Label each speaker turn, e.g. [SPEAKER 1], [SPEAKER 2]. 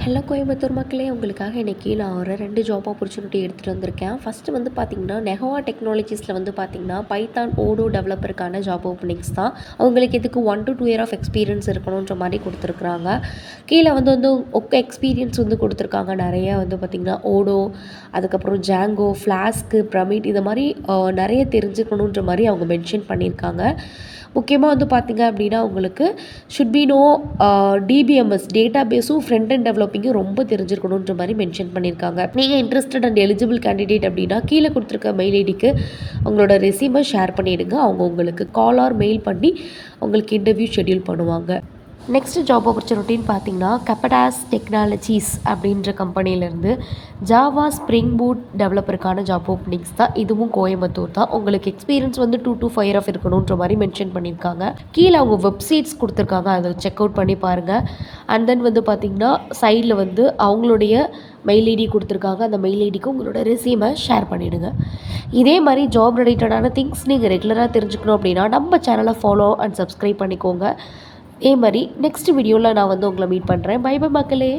[SPEAKER 1] Hello Coimbatore மக்களே, உங்களுக்காக இன்றைக்கி நான் ஒரு 2 ஜாப் ஆப்பர்ச்சுனிட்டி எடுத்துகிட்டு வந்திருக்கேன். ஃபஸ்ட்டு வந்து பார்த்திங்கன்னா, நெஹோவா டெக்னாலஜிஸில் வந்து பார்த்திங்கன்னா, பைத்தான் ஓடோ டெவலப்பருக்கான ஜாப் ஓப்பனிங்ஸ் தான். அவங்களுக்கு இதுக்கு 1 to 2 இயர் ஆஃப் எக்ஸ்பீரியன்ஸ் இருக்கணுன்ற மாதிரி கொடுத்துருக்குறாங்க. கீழே வந்து எக்ஸ்பீரியன்ஸ் வந்து கொடுத்துருக்காங்க நிறைய வந்து பார்த்திங்கன்னா, ஓடோ, அதுக்கப்புறம் ஜாங்கோ, ஃப்ளாஸ்க்கு, பிரமிட் இது மாதிரி நிறைய தெரிஞ்சுக்கணுன்ற மாதிரி அவங்க மென்ஷன் பண்ணியிருக்காங்க. முக்கியமாக வந்து பார்த்திங்க அப்படின்னா, உங்களுக்கு should be know DBMS data பேஸும் ஃப்ரண்ட் அண்ட் டெவலப்பிங்கும் ரொம்ப தெரிஞ்சிருக்கணுன்ற மாதிரி மென்ஷன் பண்ணியிருக்காங்க. நீங்கள் இன்ட்ரெஸ்டட் அண்ட் எலிஜிபிள் கேண்டிடேட் அப்படின்னா கீழே கொடுத்துருக்க மெயில் ஐடிக்கு உங்களோட ரெசியூமை ஷேர் பண்ணிவிடுங்க. அவங்க உங்களுக்கு கால் ஆர் மெயில் பண்ணி உங்களுக்கு இன்டர்வியூ ஷெட்யூல் பண்ணுவாங்க. நெக்ஸ்ட்டு ஜாப் ஆப்பர்ச்சுனிட்டின்னு பார்த்தீங்கன்னா, கெப்படாஸ் டெக்னாலஜிஸ் அப்படின்ற கம்பெனிலேருந்து ஜாவா ஸ்ப்ரிங் பூட் டெவலப்பருக்கான ஜாப் ஓப்பனிங்ஸ் தான். இதுவும் கோயம்புத்தூர் தான். உங்களுக்கு எக்ஸ்பீரியன்ஸ் வந்து 2 to 5 இயர் ஆஃப் இருக்கணுன்ற மாதிரி மென்ஷன் பண்ணியிருக்காங்க. கீழே அவங்க வெப்சைட்ஸ் கொடுத்துருக்காங்க, அதை செக் அவுட் பண்ணி பாருங்கள். அண்ட் தென் வந்து பார்த்திங்கன்னா, சைடில் வந்து அவங்களுடைய மெயில் ஐடி கொடுத்துருக்காங்க. அந்த மெயில் ஐடிக்கு உங்களோட ரெசியூமை ஷேர் பண்ணிவிடுங்க. இதே மாதிரி ஜாப் ரிலேட்டடான திங்ஸ் நீங்கள் ரெகுலராக தெரிஞ்சுக்கணும் அப்படின்னா நம்ம சேனலை ஃபாலோ அண்ட் சப்ஸ்கிரைப் பண்ணிக்கோங்க. இதே மாதிரி நெக்ஸ்ட் வீடியோவில் நான் வந்து உங்களை மீட் பண்ணுறேன். பை பை மக்களே.